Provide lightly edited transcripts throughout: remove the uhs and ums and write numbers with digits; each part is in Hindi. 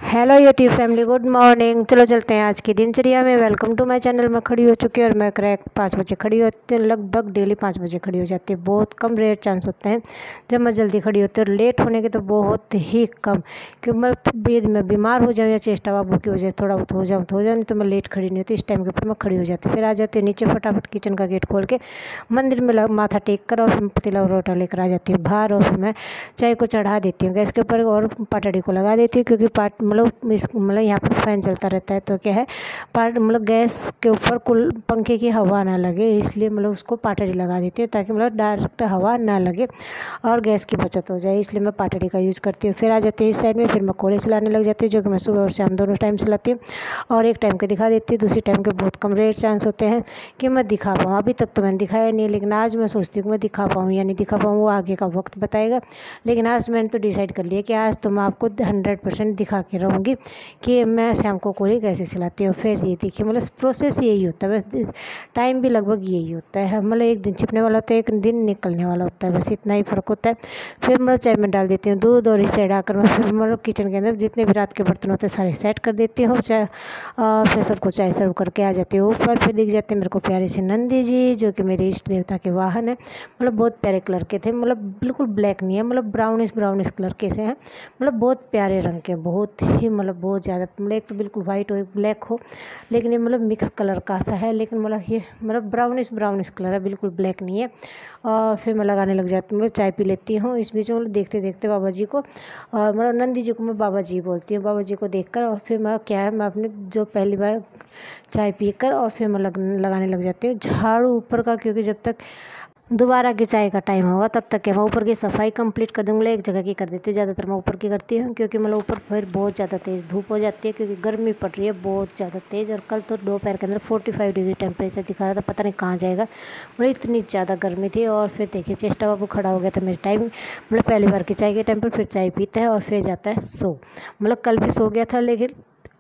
Hello YouTube family, good morning. चलो चलते हैं आज की दिनचर्या में। Welcome to my channel. मैं खड़ी हो चुकी हूँ और मैं करेक्ट 5 बजे खड़ी होती हूँ। लगभग डेली 5 बजे खड़ी हो जाती है। बहुत कम रेयर चांस होते हैं जब मैं जल्दी खड़ी होती हूँ, और लेट होने के तो बहुत ही कम। क्योंकि मैं बीमार हो जाऊँ या चेष्टा बाबू की वजह से थोड़ा बहुत हो जाऊँ नहीं तो मैं लेट खड़ी नहीं होती। इस टाइम के ऊपर मैं खड़ी हो जाती हूँ। फिर आ जाती हूँ नीचे, फटाफट किचन का गेट खोल के मंदिर में माथा टेक कर और फिर पतीला और रोटा लेकर आ जाती हूँ बाहर। और फिर मैं चाय को चढ़ा देती हूँ गैस के ऊपर और पाटड़ी को लगा देती हूँ, क्योंकि मतलब यहाँ पर फैन चलता रहता है तो क्या है, गैस के ऊपर कुल पंखे की हवा ना लगे, इसलिए उसको पाटड़ी लगा देती हूँ ताकि डायरेक्ट हवा ना लगे और गैस की बचत हो जाए। इसलिए मैं पाटड़ी का यूज़ करती हूँ। फिर आ जाती हूँ इस साइड में, फिर मैं कोले चलाने लग जाती हूँ, जो कि मैं सुबह और शाम दोनों टाइम चलाती हूँ। और एक टाइम के दिखा देती हूँ, दूसरी टाइम के बहुत कम रेयर चांस होते हैं कि मैं दिखा पाऊँ। अभी तक तो मैंने दिखाया नहीं, लेकिन आज मैं सोचती हूँ कि मैं दिखा पाऊँ या नहीं दिखा पाऊँ, वो आगे का वक्त बताएगा। लेकिन आज मैंने तो डिसाइड कर लिया कि आज तो मैं आपको 100% दिखा के रहूँगी कि मैं शाम को कोली कैसे चलाती हूँ। फिर ये देखिए, प्रोसेस यही होता है, बस टाइम भी लगभग यही होता है। एक दिन छिपने वाला होता है, एक दिन निकलने वाला होता है, बस इतना ही फ़र्क होता है। फिर चाय में डाल देती हूँ दूध, और इसे डालकर मैं फिर किचन के अंदर जितने भी रात के बर्तन होते हैं सारे सेट कर देती हूँ चाय। फिर सबको चाय सर्व करके आ जाती हूँ ऊपर। फिर दिख जाते हैं मेरे को प्यारे से नंदी जी, जो कि मेरे इष्ट देवता के वाहन है। बहुत प्यारे कलर के थे, बिल्कुल ब्लैक नहीं है, ब्राउनिश कलर के से हैं। बहुत प्यारे रंग के, बहुत ही बहुत ज़्यादा, एक तो बिल्कुल वाइट हो एक ब्लैक हो, लेकिन ये मिक्स कलर का सा है। लेकिन ये ब्राउनिश कलर है, बिल्कुल ब्लैक नहीं है। और फिर मैं लगाने लग जाती हूँ, चाय पी लेती हूँ इस बीच में देखते देखते बाबा जी को। और नंदी जी को मैं बाबा जी बोलती हूँ। बाबा जी को देखकर और फिर मैं अपने जो पहली बार चाय पी कर और फिर मैं लगाने लग जाती हूँ झाड़ू ऊपर का, क्योंकि जब तक दोबारा की चाय का टाइम होगा तब तक के मैं ऊपर की सफाई कंप्लीट कर दूँगी। एक जगह की कर देती हूँ, ज़्यादातर मैं ऊपर की करती हूँ, क्योंकि ऊपर फिर बहुत ज़्यादा तेज़ धूप हो जाती है, क्योंकि गर्मी पड़ रही है बहुत ज़्यादा तेज़। और कल तो दोपहर के अंदर 45 डिग्री टेम्परेचर दिखा रहा था, पता नहीं कहाँ जाएगा, इतनी ज़्यादा गर्मी थी। और फिर देखिए चेष्टा बाबू खड़ा हो गया था मेरे टाइम, पहली बार की चाय के टाइम पर। फिर चाय पीता है और फिर जाता है सो। कल भी सो गया था, लेकिन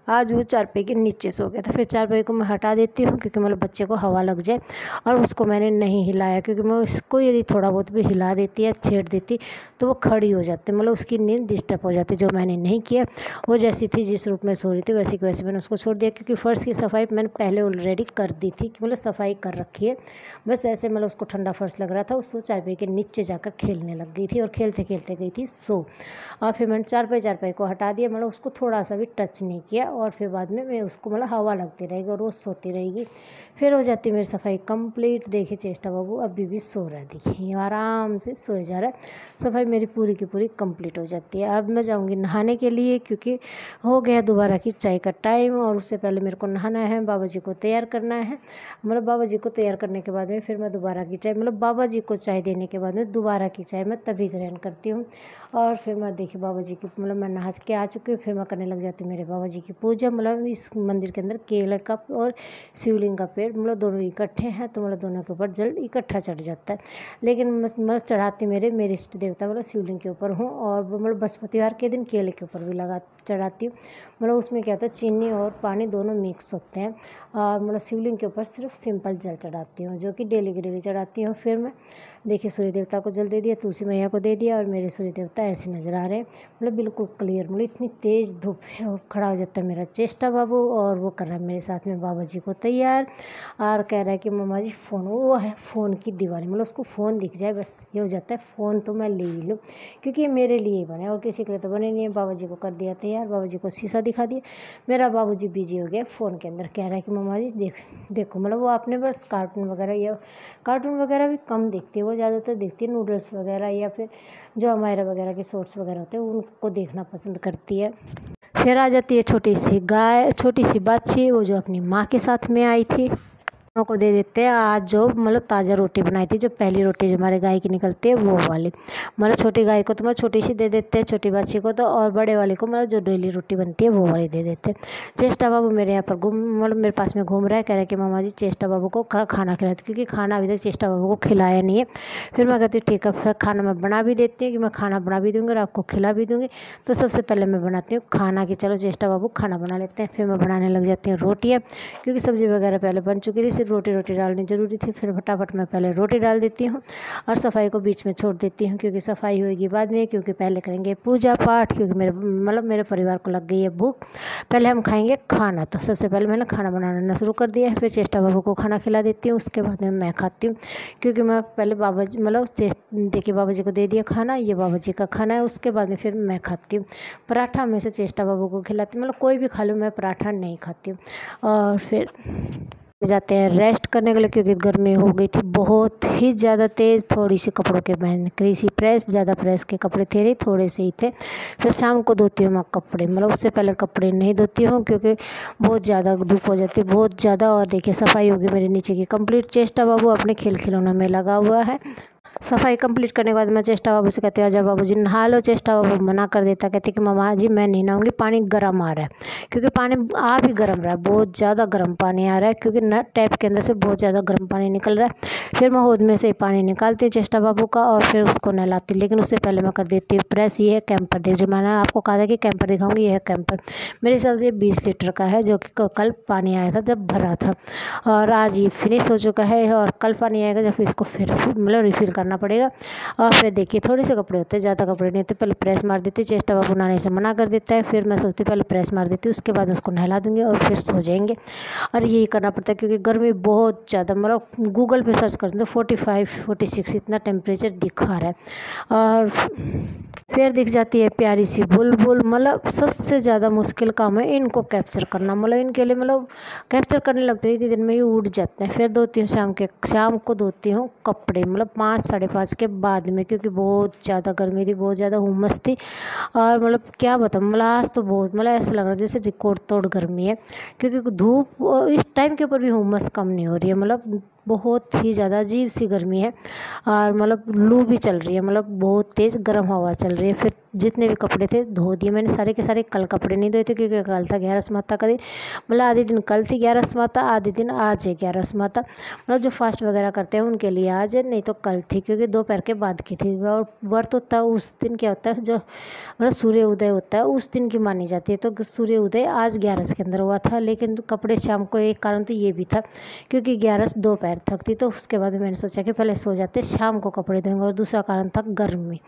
आज वो चारपाई के नीचे सो गया था। फिर चारपाई को मैं हटा देती हूँ, क्योंकि बच्चे को हवा लग जाए। और उसको मैंने नहीं हिलाया, क्योंकि मैं उसको यदि थोड़ा बहुत भी हिला देती या छेड़ देती तो वो खड़ी हो जाती, उसकी नींद डिस्टर्ब हो जाती, जो मैंने नहीं किया। वो जैसी थी, जिस रूप में सो रही थी वैसी की वैसी मैंने उसको छोड़ दिया, क्योंकि फर्श की सफाई मैंने पहले ऑलरेडी कर दी थी, कि सफाई कर रखी है। बस ऐसे उसको ठंडा फर्श लग रहा था, उसको चारपाई के नीचे जाकर खेलने लग गई थी और खेलते खेलते गई थी सो। और फिर मैंने चारपाई को हटा दिया, उसको थोड़ा सा भी टच नहीं किया। और फिर बाद में मैं उसको हवा लगती रहेगी और वो सोती रहेगी। फिर हो जाती मेरी सफाई कंप्लीट। देखिए चेष्टा बाबू अभी भी सो रहा है, देखिए आराम से सोए जा रहा है। सफाई मेरी पूरी की पूरी कंप्लीट हो जाती है। अब मैं जाऊंगी नहाने के लिए, क्योंकि हो गया दोबारा की चाय का टाइम, और उससे पहले मेरे को नहाना है, बाबा जी को तैयार करना है। बाबा जी को तैयार करने के बाद में फिर मैं दोबारा की चाय, बाबा जी को चाय देने के बाद में दोबारा की चाय मैं तभी ग्रहण करती हूँ। और फिर मैं देखिए बाबा जी की मैं नहा के आ चुकी हूँ। फिर मैं करने लग जाती हूँ मेरे बाबा जी की पूजा। इस मंदिर के अंदर केले का और शिवलिंग का पेड़ दोनों इकट्ठे हैं, तो दोनों के ऊपर जल इकट्ठा चढ़ जाता है। लेकिन मैं चढ़ाती मेरे इष्ट देवता शिवलिंग के ऊपर हूँ, और बृहस्पतिवार के दिन केले के ऊपर भी चढ़ाती हूँ। उसमें क्या होता है, चीनी और पानी दोनों मिक्स होते हैं। और शिवलिंग के ऊपर सिर्फ सिंपल जल चढ़ाती हूँ, जो कि डेली की डेली चढ़ाती हूँ। फिर मैं देखिए सूर्य देवता को जल दे दिया, तुलसी मैया को दे दिया, और मेरे सूर्य देवता ऐसे नज़र आ रहे हैं, बिल्कुल क्लियर। इतनी तेज़ धूप है, और खड़ा हो जाता है मेरा चेष्टा बाबू, और वो कर रहा है मेरे साथ में बाबा जी को तैयार। और कह रहा है कि मम्मा जी फ़ोन, वो है फ़ोन की दीवानी, उसको फ़ोन दिख जाए बस ये हो जाता है, फ़ोन तो मैं ले ही लूँ, क्योंकि ये मेरे लिए ही बने और किसी के लिए तो बने नहीं है। बाबा जी को कर दिया तैयार, बाबा जी को शीशा दिखा दिया। मेरा बाबू जी बिजी हो गया फ़ोन के अंदर, कह रहा है कि मम्मा जी देखो वो आपने बस कार्टून वगैरह भी कम देखती है, वो ज़्यादातर देखती है नूडल्स वगैरह, या फिर जो हमारे वगैरह के शॉर्ट्स वगैरह होते हैं उनको देखना पसंद करती है। फिर आ जाती है छोटी सी बाछी, वो जो अपनी माँ के साथ में आई थी, को दे देते हैं। आज जो ताज़ा रोटी बनाई थी, जो पहली रोटी जो हमारे गाय की निकलती है वो वाली, छोटी गाय को तो छोटी सी दे देते हैं, छोटी बच्ची को तो, और बड़े वाले को जो डेली रोटी बनती है वो वाली दे देते हैं। चेष्टा बाबू मेरे यहाँ पर मेरे पास में घूम रहा है, कह रहा है कि मामा जी चेष्टा बाबू को खाना खिलाते, क्योंकि खाना अभी तक चेष्टा बाबू को खिलाया नहीं है। फिर मैं कहती हूँ ठीक है, फिर खाना मैं बना भी देती हूँ, कि मैं खाना बना भी दूँगी और आपको खिला भी दूँगी। तो सबसे पहले मैं बनाती हूँ खाना, कि चलो चेष्टा बाबू खाना बना लेते हैं। फिर मैं बनाने लग जाती हूँ रोटियाँ, क्योंकि सब्ज़ी वगैरह पहले बन चुकी थी, सिर्फ रोटी डालनी ज़रूरी थी। फिर फटाफट मैं पहले रोटी डाल देती हूँ और सफाई को बीच में छोड़ देती हूँ, क्योंकि सफाई होएगी बाद में, क्योंकि पहले करेंगे पूजा पाठ, क्योंकि मेरे परिवार को लग गई है भूख। पहले हम खाएंगे खाना। तो सबसे पहले मैंने खाना बनाना शुरू कर दिया है। फिर चेष्टा बाबू को खाना खिला देती हूँ, उसके बाद में मैं खाती हूँ, क्योंकि मैं पहले बाबा जी देखिए बाबा जी को दे दिया खाना, ये बाबा जी का खाना है। उसके बाद में फिर मैं खाती हूँ। पराठा हमेशा चेष्टा बाबू को खिलाती हूँ, कोई भी खा लूँ, मैं पराठा नहीं खाती हूँ। और फिर जाते हैं रेस्ट करने के लिए, क्योंकि गर्मी हो गई थी बहुत ही ज़्यादा तेज़। थोड़ी सी कपड़ों के बहन करी सी प्रेस, ज़्यादा प्रेस के कपड़े थे नहीं, थोड़े से ही थे। फिर शाम को धोती हूँ मैं कपड़े, उससे पहले कपड़े नहीं धोती हूँ, क्योंकि बहुत ज़्यादा धूप हो जाती है, बहुत ज़्यादा। और देखिए सफाई होगी मेरे नीचे की कंप्लीट। चेष्टा बाबू अपने खेल खिलौना में लगा हुआ है। सफाई कंप्लीट करने के बाद मैं चेष्टा बाबू से कहती हूँ आजा बाबू जी नहा लो। चेष्टा बाबू मना कर देता, कहते कि मामा जी मैं नहीं नहाऊंगी, पानी गर्म आ रहा है। क्योंकि पानी आ भी गर्म रहा है, बहुत ज़्यादा गर्म पानी आ रहा है, क्योंकि न टैप के अंदर से बहुत ज़्यादा गर्म पानी निकल रहा है। फिर मैं हौद में से पानी निकालती हूँ चेष्टा बाबू का, और फिर उसको नहलाती हूँ। लेकिन उससे पहले मैं कर देती हूँ प्रेस। ये है कैंपर, देख जो मैंने आपको कहा था कि कैंपर दिखाऊंगी, ये है कैंपर। मेरे हिसाब से 20 लीटर का है, जो कि कल पानी आया था जब भरा था, और आज ये फिनिश हो चुका है। और कल पानी आएगा जब इसको फिर रिफ़िल करना पड़ेगा। और फिर देखिए थोड़े से कपड़े होते हैं, ज़्यादा कपड़े नहीं होते। पहले प्रेस मार देती हूँ, चेष्टा बाबू नहाने से मना कर देता है। फिर मैं सोचती हूँ पहले प्रेस मार देती हूँ, उसके बाद उसको नहला दूँगी और फिर सो जाएंगे। और यही करना पड़ता है, क्योंकि गर्मी बहुत ज़्यादा, गूगल पे सर्च करते हैं 45 46 इतना टेम्परेचर दिखा रहा है। और फिर दिख जाती है प्यारी सी बुलबुल। सबसे ज़्यादा मुश्किल काम है इनको कैप्चर करना। इनके लिए कैप्चर करने लगते हैं, दिन में ही उड़ जाते हैं। फिर धोती हूँ शाम को धोती हूँ कपड़े, 5 साढ़े 5 के बाद में, क्योंकि बहुत ज़्यादा गर्मी थी, बहुत ज़्यादा हुमस थी। और क्या बताऊँ, आज तो बहुत ऐसा लग रहा है जैसे रिकॉर्ड तोड़ गर्मी है, क्योंकि धूप इस टाइम के ऊपर भी हुमस कम नहीं हो रही है। बहुत ही ज़्यादा अजीब सी गर्मी है। और लू भी चल रही है, बहुत तेज़ गर्म हवा चल रही है। फिर जितने भी कपड़े थे धो दिए मैंने सारे के सारे। कल कपड़े नहीं धोए थे, क्योंकि कल था 11 माता का दिन। आधे दिन कल थी 11 माता, आधे दिन आज है 11 माता। जो फास्ट वगैरह करते हैं उनके लिए आज है, नहीं तो कल थी, क्योंकि दोपहर के बाद की थी। और व्रत होता है उस दिन, क्या होता है जो सूर्य उदय होता है उस दिन की मानी जाती है। तो सूर्य उदय आज 11 के अंदर हुआ था, लेकिन कपड़े शाम को, एक कारण तो ये भी था क्योंकि 11 दोपहर तक थी। तो उसके बाद मैंने सोचा कि पहले सो जाते, शाम को कपड़े धोएंगे। और दूसरा कारण था गर्मी।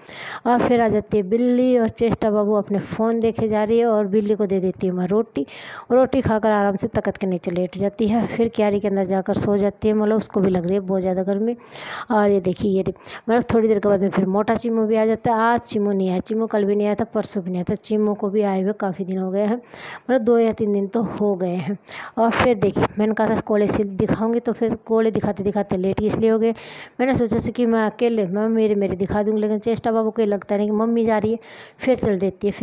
और फिर आ जाती है बिल्ली, और चेष्टा बाबू अपने फ़ोन देखे जा रही है, और बिल्ली को दे देती हूँ मैं रोटी खाकर आराम से तख्त के नीचे लेट जाती है। फिर क्यारी के अंदर जाकर सो जाती है। उसको भी लग रही है बहुत ज़्यादा गर्मी। और ये देखिए ये थोड़ी देर के बाद में फिर मोटा चिमू भी आ जाता है। आज चिमू नहीं आया, चिमू कल भी नहीं आया था, परसों भी नहीं आया था। चिमू को भी आए हुए काफ़ी दिन हो गए हैं, 2 या 3 दिन तो हो गए हैं। और फिर देखिए मैंने कहा था कोले से दिखाऊंगी, तो फिर कोले दिखाते दिखाते लेट इसलिए हो गए। मैंने सोचा से कि मैं अकेले मेरे दिखा दूँगी, लेकिन चेष्टा बाबू को लगता नहीं कि मम्मी जा रही है, फिर चल देती है।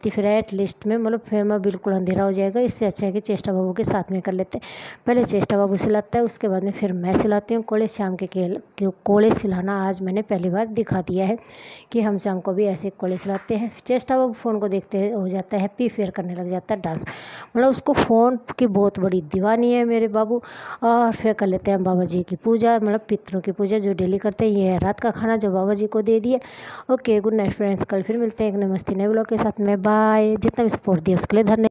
फिर एट लिस्ट में फिर मैं बिल्कुल अंधेरा हो जाएगा। इससे अच्छा है कि चेष्टा बाबू के साथ में कर लेते हैं। पहले चेष्टा बाबू सिलाता है, उसके बाद में फिर मैं सिलाती हूँ कोले। शाम के कोले सिलाना आज मैंने पहली बार दिखा दिया है कि हम शाम को भी ऐसे कोले सिलाते हैं। चेष्टा बाबू फ़ोन को देखते हो जाता है हैप्पी, फेयर करने लग जाता है डांस। उसको फ़ोन की बहुत बड़ी दीवानी है मेरे बाबू। और फिर कर लेते हैं बाबा जी की पूजा, पितरों की पूजा जो डेली करते हैं। ये है रात का खाना जो बाबा जी को दे दिया। ओके, गुड नाइट फ्रेंड्स, कल फिर मिलते हैं एक नई मस्ती नए ब्लॉग के साथ में। बाय। जितना भी सपोर्ट दिया उसके लिए धन्यवाद।